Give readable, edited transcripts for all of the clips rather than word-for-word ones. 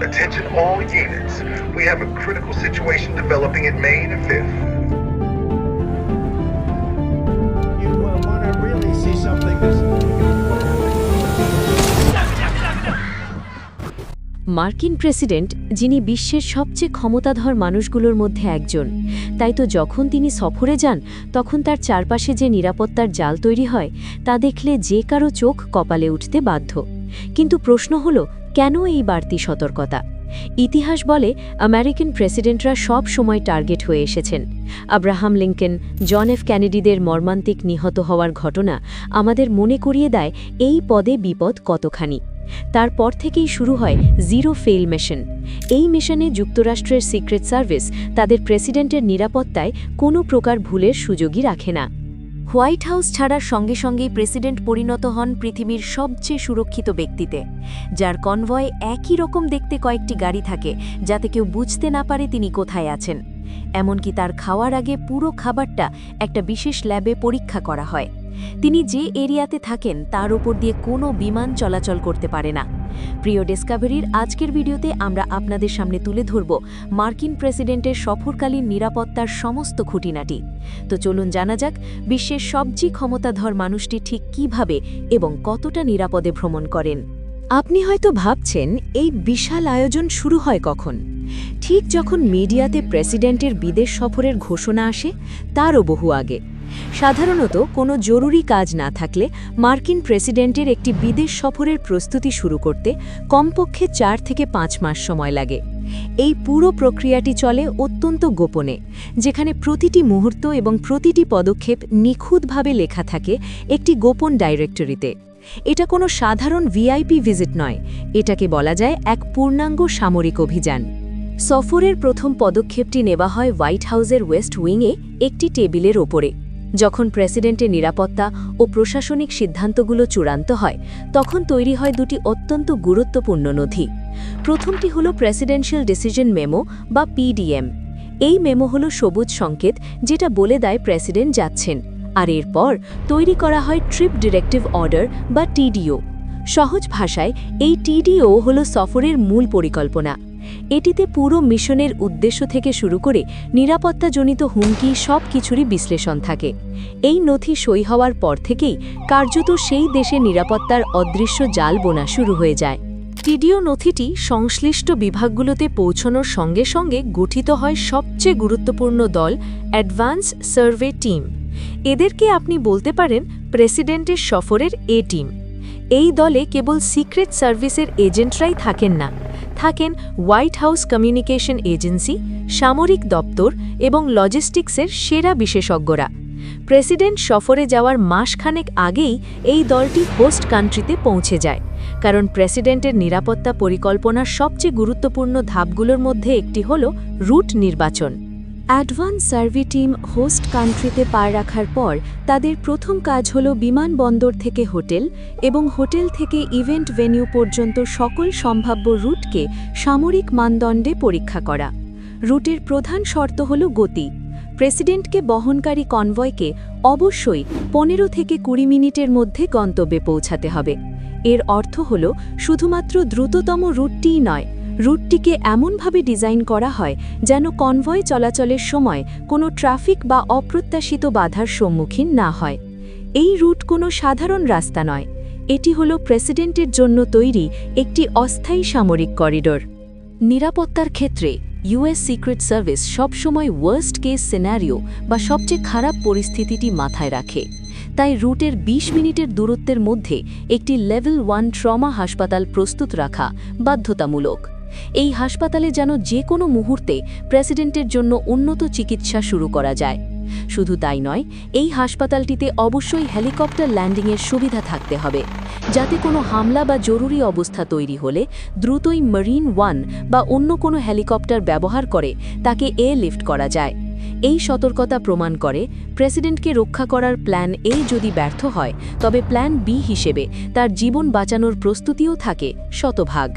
Attention all units. We have a critical situation developing at Main and Fifth. You want to really see something that's... মার্কিন president, যিনি বিশ্বের সবচেয়ে ক্ষমতাধর মানুষগুলোর মধ্যে একজন, তাই তো যখন তিনি সফরে যান তখন তার চারপাশে যে নিরাপত্তার জাল তৈরি হয় তা দেখলে যে কারো চোখ কপালে উঠতে বাধ্য। কিন্তু প্রশ্ন হলো, কেন এই বাড়তি সতর্কতা? ইতিহাস বলে আমেরিকান প্রেসিডেন্টরা সব সময় টার্গেট হয়ে এসেছেন। আব্রাহাম লিঙ্কন, জন এফ কেনেডিদের মর্মান্তিক নিহত হওয়ার ঘটনা আমাদের মনে করিয়ে দেয় এই পদে বিপদ কতখানি। তারপর থেকেই শুরু হয় জিরো ফেল মিশন। এই মিশনে যুক্তরাষ্ট্রের সিক্রেট সার্ভিস তাদের প্রেসিডেন্টের নিরাপত্তায় কোনো প্রকার ভুলের সুযোগই রাখে না। হোয়াইট হাউস ছাড়ার সঙ্গে সঙ্গেই প্রেসিডেন্ট পরিণত হন পৃথিবীর সবচেয়ে সুরক্ষিত ব্যক্তিতে, যার কনভয়ে একই রকম দেখতে কয়েকটি গাড়ি থাকে যাতে কেউ বুঝতে না পারে তিনি কোথায় আছেন। এমনকি তার খাওয়ার আগে পুরো খাবারটা একটা বিশেষ ল্যাবে পরীক্ষা করা হয়। তিনি যে এরিয়াতে থাকেন তার উপর দিয়ে কোনো বিমান চলাচল করতে পারে না। প্রিয় ডিসকাভারির আজকের ভিডিওতে আমরা আপনাদের সামনে তুলে ধরব মার্কিন প্রেসিডেন্টের সফরকালীন নিরাপত্তার সমস্ত খুঁটিনাটি। তো চলুন জানা যাক বিশ্বের সবচেয়ে ক্ষমতাধর মানুষটি ঠিক কিভাবে এবং কতটা নিরাপদে ভ্রমণ করেন। আপনি হয়তো ভাবছেন, এই বিশাল আয়োজন শুরু হয় কখন? ঠিক যখন মিডিয়াতে প্রেসিডেন্টের বিদেশ সফরের ঘোষণা আসে তারও বহু আগে। সাধারণত কোনো জরুরি কাজ না থাকলে মার্কিন প্রেসিডেন্টের একটি বিদেশ সফরের প্রস্তুতি শুরু করতে কমপক্ষে 4 থেকে 5 মাস সময় লাগে। এই পুরো প্রক্রিয়াটি চলে অত্যন্ত গোপনে, যেখানে প্রতিটি মুহূর্ত এবং প্রতিটি পদক্ষেপ নিখুঁতভাবে লেখা থাকে একটি গোপন ডাইরেক্টরিতে। এটা কোনো সাধারণ ভিআইপি ভিজিট নয়, এটাকে বলা যায় এক পূর্ণাঙ্গ সামরিক অভিযান। সফরের প্রথম পদক্ষেপটি নেওয়া হয় হোয়াইট হাউসের ওয়েস্ট উইংয়ে একটি টেবিলের ওপরে। যখন প্রেসিডেন্টের নিরাপত্তা ও প্রশাসনিক সিদ্ধান্তগুলো চূড়ান্ত হয় তখন তৈরি হয় দুটি অত্যন্ত গুরুত্বপূর্ণ নথি। প্রথমটি হলো প্রেসিডেন্সিয়াল ডিসিশন মেমো বা পিডিএম। এই মেমো হলো সবুজ সংকেত যেটা বলে দেয় প্রেসিডেন্ট যাচ্ছেন, আর এরপর তৈরি করা হয় ট্রিপ ডিরেক্টিভ অর্ডার বা টিডিও। সহজ ভাষায় এই টিডিও হলো সফরের মূল পরিকল্পনা। এটিতে পুরো মিশনের উদ্দেশ্য থেকে শুরু করে নিরাপত্তাজনিত হুমকি সব কিছুরই বিশ্লেষণ থাকে। এই নথি সই হওয়ার পর থেকেই কার্যত সেই দেশে নিরাপত্তার অদৃশ্য জাল বোনা শুরু হয়ে যায়। টিডিও নথিটি সংশ্লিষ্ট বিভাগগুলোতে পৌঁছানোর সঙ্গে সঙ্গে গঠিত হয় সবচেয়ে গুরুত্বপূর্ণ দল, অ্যাডভান্স সার্ভে টিম। এদেরকে আপনি বলতে পারেন প্রেসিডেন্টের সফরের এ টিম। এই দলে কেবল সিক্রেট সার্ভিসের এজেন্টরাই থাকেন না, থাকেন হোয়াইট হাউস কমিউনিকেশন এজেন্সি, সামরিক দপ্তর এবং লজিস্টিক্সের সেরা বিশেষজ্ঞরা। প্রেসিডেন্ট সফরে যাওয়ার মাসখানেক আগেই এই দলটি হোস্ট কান্ট্রিতে পৌঁছে যায়, কারণ প্রেসিডেন্টের নিরাপত্তা পরিকল্পনার সবচেয়ে গুরুত্বপূর্ণ ধাপগুলোর মধ্যে একটি হল রুট নির্বাচন। অ্যাডভান্স সার্ভে টিম হোস্ট কান্ট্রিতে পা রাখার পর তাদের প্রথম কাজ হল বিমানবন্দর থেকে হোটেল এবং হোটেল থেকে ইভেন্ট ভেন্যু পর্যন্ত সকল সম্ভাব্য রুটকে সামরিক মানদণ্ডে পরীক্ষা করা। রুটের প্রধান শর্ত হল গতি। প্রেসিডেন্টকে বহনকারী কনভয়কে অবশ্যই 15 থেকে 20 মিনিটের মধ্যে গন্তব্যে পৌঁছাতে হবে। এর অর্থ হল শুধুমাত্র দ্রুততম রুটটিই নয়, রুটটিকে এমনভাবে ডিজাইন করা হয় যেন কনভয় চলাচলের সময় কোনো ট্রাফিক বা অপ্রত্যাশিত বাধার সম্মুখীন না হয়। এই রুট কোনো সাধারণ রাস্তা নয়, এটি হলো প্রেসিডেন্টের জন্য তৈরি একটি অস্থায়ী সামরিক করিডোর। নিরাপত্তার ক্ষেত্রে ইউএস সিক্রেট সার্ভিস সবসময় ওয়ার্স্ট কেস সিনারিও বা সবচেয়ে খারাপ পরিস্থিতিটি মাথায় রাখে। তাই রুটের 20 মিনিটের দূরত্বের মধ্যে একটি লেভেল 1 ট্রমা হাসপাতাল প্রস্তুত রাখা বাধ্যতামূলক। এই হাসপাতালে যেন যে কোনো মুহূর্তে প্রেসিডেন্টের জন্য উন্নত চিকিৎসা শুরু করা যায়। শুধু তাই নয়, এই হাসপাতালটিতে অবশ্যই হেলিকপ্টার ল্যান্ডিংয়ের সুবিধা থাকতে হবে, যাতে কোনো হামলা বা জরুরি অবস্থা তৈরি হলে দ্রুতই মেরিন 1 বা অন্য কোনো হেলিকপ্টার ব্যবহার করে তাকে এয়ারলিফট করা যায়। এই সতর্কতা প্রমাণ করে প্রেসিডেন্টকে রক্ষা করার প্ল্যান এ যদি ব্যর্থ হয় তবে প্ল্যান বি হিসেবে তার জীবন বাঁচানোর প্রস্তুতিও থাকে শতভাগ।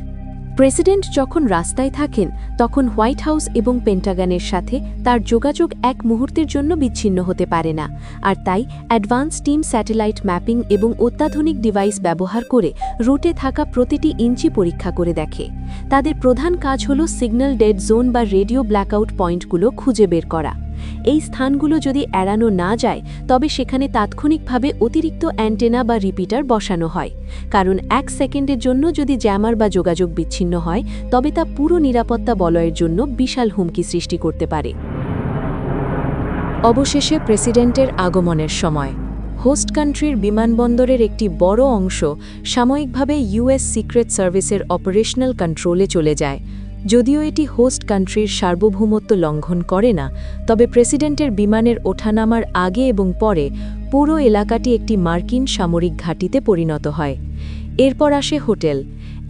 প্রেসিডেন্ট যখন রাস্তায় থাকেন তখন হোয়াইট হাউস এবং পেন্টাগনের সাথে তার যোগাযোগ এক মুহূর্তের জন্য বিচ্ছিন্ন হতে পারে না, আর তাই অ্যাডভান্স টিম স্যাটেলাইট ম্যাপিং এবং অত্যাধুনিক ডিভাইস ব্যবহার করে রুটে থাকা প্রতিটি ইঞ্চি পরীক্ষা করে দেখে। তাদের প্রধান কাজ হল সিগন্যাল ডেড জোন বা রেডিও ব্ল্যাকআউট পয়েন্টগুলো খুঁজে বের করা। এই স্থানগুলো যদি এড়ানো না যায় তবে সেখানে তাৎক্ষণিকভাবে অতিরিক্ত অ্যান্টেনা বা রিপিটার বসানো হয়, কারণ 1 সেকেন্ডের জন্য যদি জ্যামার বা যোগাযোগ বিচ্ছিন্ন হয় তবে তা পুরো নিরাপত্তা বলয়ের জন্য বিশাল হুমকি সৃষ্টি করতে পারে। অবশেষে প্রেসিডেন্টের আগমনের সময় হোস্ট কান্ট্রির বিমানবন্দরের একটি বড় অংশ সাময়িকভাবে ইউএস সিক্রেট সার্ভিসের অপারেশনাল কন্ট্রোলে চলে যায়। যদিও এটি হোস্ট কান্ট্রির সার্বভৌমত্ব লঙ্ঘন করে না, তবে প্রেসিডেন্টের বিমানের ওঠানামার আগে এবং পরে পুরো এলাকাটি একটি মার্কিন সামরিক ঘাঁটিতে পরিণত হয়। এরপর আসে হোটেল।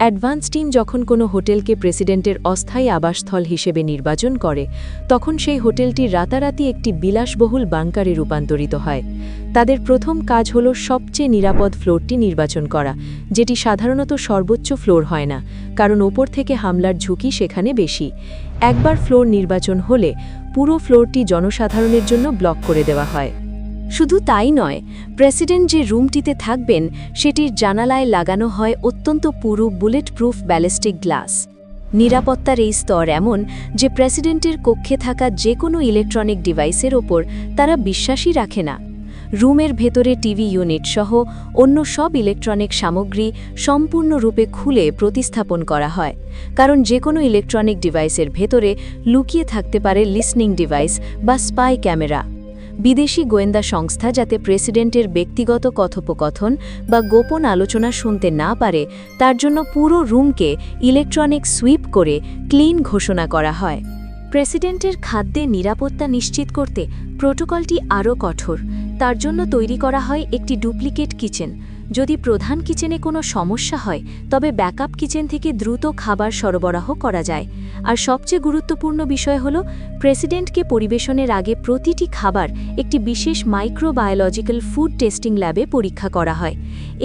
অ্যাডভান্স টিম যখন কোনো হোটেলকে প্রেসিডেন্টের অস্থায়ী আবাসস্থল হিসেবে নির্বাচন করে তখন সেই হোটেলটি রাতারাতি একটি বিলাসবহুল বাংকারে রূপান্তরিত হয়। তাদের প্রথম কাজ হল সবচেয়ে নিরাপদ ফ্লোরটি নির্বাচন করা, যেটি সাধারণত সর্বোচ্চ ফ্লোর হয় না, কারণ ওপর থেকে হামলার ঝুঁকি সেখানে বেশি। একবার ফ্লোর নির্বাচন হলে পুরো ফ্লোরটি জনসাধারণের জন্য ব্লক করে দেওয়া হয়। শুধু তাই নয়, প্রেসিডেন্ট যে রুমটিতে থাকবেন সেটির জানালায় লাগানো হয় অত্যন্ত পুরু বুলেট প্রুফ ব্যালিস্টিক গ্লাস। নিরাপত্তার এই স্তর এমন যে প্রেসিডেন্টের কক্ষে থাকা যে কোনো ইলেকট্রনিক ডিভাইসের ওপর তারা বিশ্বাসই রাখে না। রুমের ভেতরে টিভি ইউনিট সহ অন্য সব ইলেকট্রনিক সামগ্রী সম্পূর্ণরূপে খুলে প্রতিস্থাপন করা হয়, কারণ যে কোনো ইলেকট্রনিক ডিভাইসের ভেতরে লুকিয়ে থাকতে পারে লিসনিং ডিভাইস বা স্পাই ক্যামেরা। বিদেশি গোয়েন্দা সংস্থা যাতে প্রেসিডেন্টের ব্যক্তিগত কথোপকথন বা গোপন আলোচনা শুনতে না পারে তার জন্য পুরো রুমকে ইলেকট্রনিক সুইপ করে ক্লিন ঘোষণা করা হয়। প্রেসিডেন্টের খাদ্যে নিরাপত্তা নিশ্চিত করতে প্রোটোকলটি আরও কঠোর। তার জন্য তৈরি করা হয় একটি ডুপ্লিকেট কিচেন। যদি প্রধান কিচেনে কোনো সমস্যা হয় তবে ব্যাকআপ কিচেন থেকে দ্রুত খাবার সরবরাহ করা যায়। আর সবচেয়ে গুরুত্বপূর্ণ বিষয় হল প্রেসিডেন্টকে পরিবেশনের আগে প্রতিটি খাবার একটি বিশেষ মাইক্রোবায়োলজিক্যাল ফুড টেস্টিং ল্যাবে পরীক্ষা করা হয়।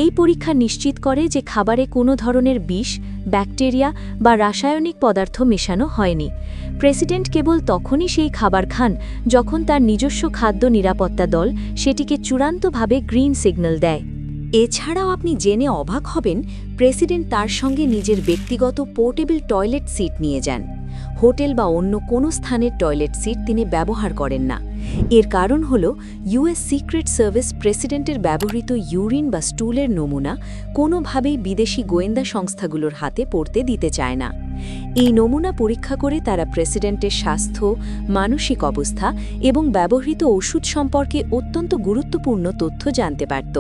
এই পরীক্ষা নিশ্চিত করে যে খাবারে কোনো ধরনের বিষ, ব্যাকটেরিয়া বা রাসায়নিক পদার্থ মেশানো হয়নি। প্রেসিডেন্ট কেবল তখনই সেই খাবার খান যখন তার নিজস্ব খাদ্য নিরাপত্তা দল সেটিকে চূড়ান্তভাবে গ্রিন সিগন্যাল দেয়। এছাড়াও আপনি জেনে অবাক হবেন, প্রেসিডেন্ট তার সঙ্গে নিজের ব্যক্তিগত পোর্টেবল টয়লেট সিট নিয়ে যান। হোটেল বা অন্য কোনো স্থানের টয়লেট সিট তিনি ব্যবহার করেন না। এর কারণ হল ইউএস সিক্রেট সার্ভিস প্রেসিডেন্টের ব্যবহৃত ইউরিন বা স্টুলের নমুনা কোনোভাবেই বিদেশি গোয়েন্দা সংস্থাগুলোর হাতে পড়তে দিতে চায় না। এই নমুনা পরীক্ষা করে তারা প্রেসিডেন্টের স্বাস্থ্য, মানসিক অবস্থা এবং ব্যবহৃত ওষুধ সম্পর্কে অত্যন্ত গুরুত্বপূর্ণ তথ্য জানতে পারত।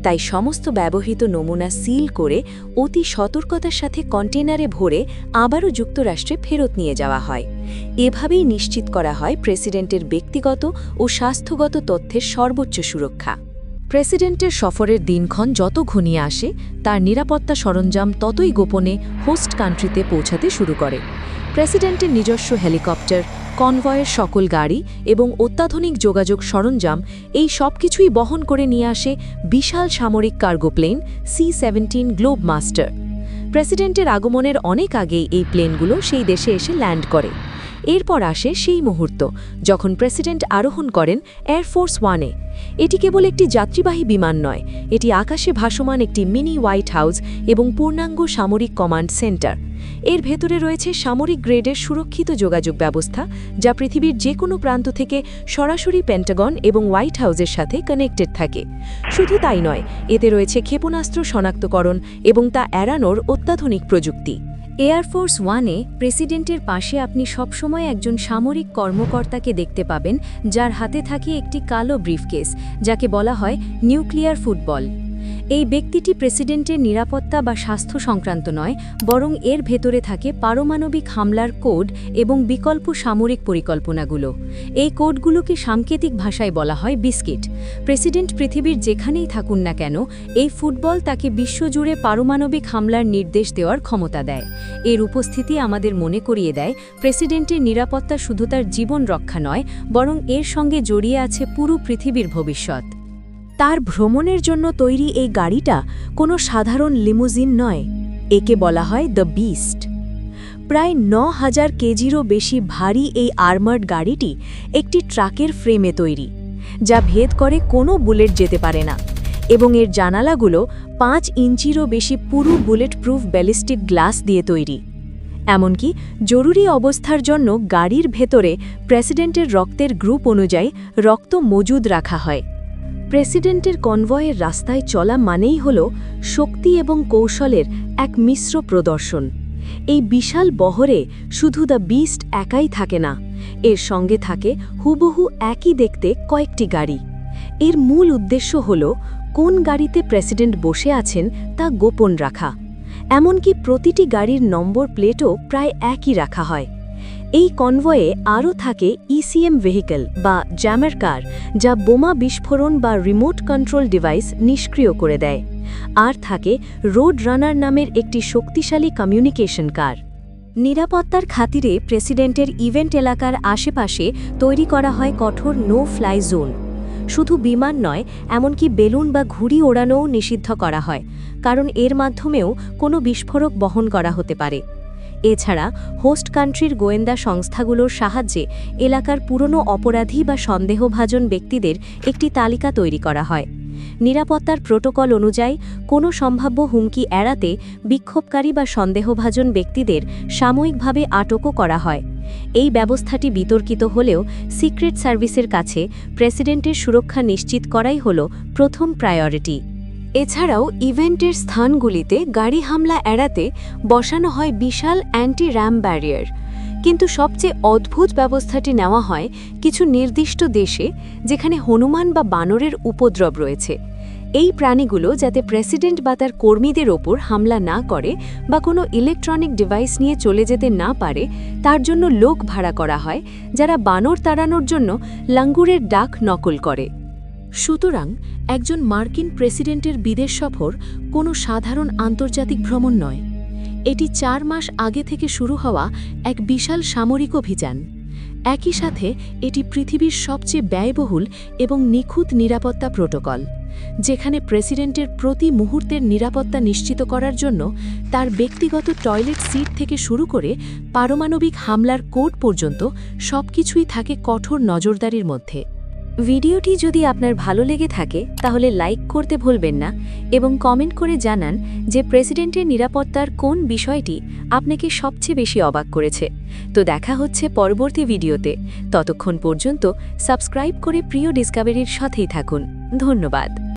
তাই সমস্ত ব্যবহৃত নমুনা সিল করে অতি সতর্কতার সাথে কন্টেনারে ভরে আবারও যুক্তরাষ্ট্রে ফেরত নিয়ে যাওয়া হয়। এভাবেই নিশ্চিত করা হয় প্রেসিডেন্টের ব্যক্তিগত ও স্বাস্থ্যগত তথ্যের সর্বোচ্চ সুরক্ষা। প্রেসিডেন্টের সফরের দিনক্ষণ যত ঘনিয়ে আসে তার নিরাপত্তা সরঞ্জাম ততই গোপনে হোস্ট কান্ট্রিতে পৌঁছাতে শুরু করে। প্রেসিডেন্টের নিজস্ব হেলিকপ্টার, কনভয়ের সকল গাড়ি এবং অত্যাধুনিক যোগাযোগ সরঞ্জাম এই সব কিছুই বহন করে নিয়ে আসে বিশাল সামরিক cargo plane C-17 globe master. প্রেসিডেন্টের আগমনের অনেক আগেই এই প্লেনগুলো সেই দেশে এসে ল্যান্ড করে। এরপর আসে সেই মুহূর্ত যখন প্রেসিডেন্ট আরোহণ করেন এয়ারফোর্স ওয়ানে। এটি কেবল একটি যাত্রীবাহী বিমান নয়, এটি আকাশে ভাসমান একটি মিনি হোয়াইট হাউস এবং পূর্ণাঙ্গ সামরিক কমান্ড সেন্টার। এর ভেতরে রয়েছে সামরিক গ্রেডের সুরক্ষিত যোগাযোগ ব্যবস্থা, যা পৃথিবীর যে কোনো প্রান্ত থেকে সরাসরি পেন্টাগন এবং হোয়াইট হাউসের সাথে কানেক্টেড থাকে। শুধু তাই নয়, এতে রয়েছে ক্ষেপণাস্ত্র শনাক্তকরণ এবং তা এড়ানোর অত্যাধুনিক প্রযুক্তি। এয়ারফোর্স ওয়ানে প্রেসিডেন্টের পাশে আপনি সবসময় একজন সামরিক কর্মকর্তাকে দেখতে পাবেন, যার হাতে থাকে একটি কালো ব্রিফকেস, যাকে বলা হয় নিউক্লিয়ার ফুটবল। এই ব্যক্তিটি প্রেসিডেন্টের নিরাপত্তা বা স্বাস্থ্য সংক্রান্ত নয়, বরং এর ভেতরে থাকে পারমাণবিক হামলার কোড এবং বিকল্প সামরিক পরিকল্পনাগুলো। এই কোডগুলোকে সাংকেতিক ভাষায় বলা হয় বিস্কিট। প্রেসিডেন্ট পৃথিবীর যেখানেই থাকুন না কেন, এই ফুটবল তাকে বিশ্বজুড়ে পারমাণবিক হামলার নির্দেশ দেওয়ার ক্ষমতা দেয়। এর উপস্থিতি আমাদের মনে করিয়ে দেয় প্রেসিডেন্টের নিরাপত্তা শুধু তার জীবন রক্ষা নয়, বরং এর সঙ্গে জড়িয়ে আছে পুরো পৃথিবীর ভবিষ্যৎ। তার ভ্রমণের জন্য তৈরি এই গাড়িটা কোনো সাধারণ লিমুজিন নয়, একে বলা হয় দ্য বিস্ট। প্রায় ৯,০০০ কেজিরও বেশি ভারী এই আর্মার্ড গাড়িটি একটি ট্রাকের ফ্রেমে তৈরি, যা ভেদ করে কোনো বুলেট যেতে পারে না, এবং এর জানালাগুলো ৫ ইঞ্চিরও বেশি পুরু বুলেট প্রুফ ব্যালিস্টিক গ্লাস দিয়ে তৈরি। এমনকি জরুরি অবস্থার জন্য গাড়ির ভেতরে প্রেসিডেন্টের রক্তের গ্রুপ অনুযায়ী রক্ত মজুদ রাখা হয়। প্রেসিডেন্টের কনভয়ের রাস্তায় চলা মানেই হল শক্তি এবং কৌশলের এক মিশ্র প্রদর্শন। এই বিশাল বহরে শুধু দ্য বিস্ট একাই থাকে না, এর সঙ্গে থাকে হুবহু একই দেখতে কয়েকটি গাড়ি। এর মূল উদ্দেশ্য হল কোন গাড়িতে প্রেসিডেন্ট বসে আছেন তা গোপন রাখা। এমনকি প্রতিটি গাড়ির নম্বর প্লেটও প্রায় একই রাখা হয়। এই কনভয়ে আরও থাকে ইসিএম ভেহিকল বা জ্যামার কার, যা বোমা বিস্ফোরণ বা রিমোট কন্ট্রোল ডিভাইস নিষ্ক্রিয় করে দেয়। আর থাকে রোড রানার নামের একটি শক্তিশালী কমিউনিকেশন কার। নিরাপত্তার খাতিরে প্রেসিডেন্টের ইভেন্ট এলাকার আশেপাশে তৈরি করা হয় কঠোর নো ফ্লাই জোন। শুধু বিমান নয়, এমনকি বেলুন বা ঘুড়ি ওড়ানোও নিষিদ্ধ করা হয়, কারণ এর মাধ্যমেও কোনো বিস্ফোরক বহন করা হতে পারে। এছাড়া হোস্ট কান্ট্রির গোয়েন্দা সংস্থাগুলোর সাহায্যে এলাকার পুরনো অপরাধী বা সন্দেহভাজন ব্যক্তিদের একটি তালিকা তৈরি করা হয়। নিরাপত্তার প্রোটোকল অনুযায়ী কোনো সম্ভাব্য হুমকি এড়াতে বিক্ষোভকারী বা সন্দেহভাজন ব্যক্তিদের সাময়িকভাবে আটকও করা হয়। এই ব্যবস্থাটি বিতর্কিত হলেও সিক্রেট সার্ভিসের কাছে প্রেসিডেন্টের সুরক্ষা নিশ্চিত করাই হল প্রথম প্রায়োরিটি। এছাড়াও ইভেন্টের স্থানগুলিতে গাড়ি হামলা এড়াতে বসানো হয় বিশাল অ্যান্টি র্যাম ব্যারিয়ার। কিন্তু সবচেয়ে অদ্ভুত ব্যবস্থাটি নেওয়া হয় কিছু নির্দিষ্ট দেশে, যেখানে হনুমান বা বানরের উপদ্রব রয়েছে। এই প্রাণীগুলো যাতে প্রেসিডেন্ট বা তার কর্মীদের ওপর হামলা না করে বা কোনো ইলেকট্রনিক ডিভাইস নিয়ে চলে যেতে না পারে, তার জন্য লোক ভাড়া করা হয়, যারা বানর তাড়ানোর জন্য লাঙ্গুরের ডাক নকল করে। সুতরাং একজন মার্কিন প্রেসিডেন্টের বিদেশ সফর কোনো সাধারণ আন্তর্জাতিক ভ্রমণ নয়। এটি ৪ মাস আগে থেকে শুরু হওয়া এক বিশাল সামরিক অভিযান। একই সাথে এটি পৃথিবীর সবচেয়ে ব্যয়বহুল এবং নিখুঁত নিরাপত্তা প্রোটোকল, যেখানে প্রেসিডেন্টের প্রতি মুহূর্তের নিরাপত্তা নিশ্চিত করার জন্য তার ব্যক্তিগত টয়লেট সিট থেকে শুরু করে পারমাণবিক হামলার কোড পর্যন্ত সবকিছুই থাকে কঠোর নজরদারির মধ্যে। ভিডিওটি যদি আপনার ভালো লেগে থাকে তাহলে লাইক করতে ভুলবেন না এবং কমেন্ট করে জানান যে প্রেসিডেন্টের নিরাপত্তার কোন বিষয়টি আপনাকে সবচেয়ে বেশি অবাক করেছে। তো দেখা হচ্ছে পরবর্তী ভিডিওতে। ততক্ষণ পর্যন্ত সাবস্ক্রাইব করে প্রিয় ডিসকাভারির সাথেই থাকুন। ধন্যবাদ।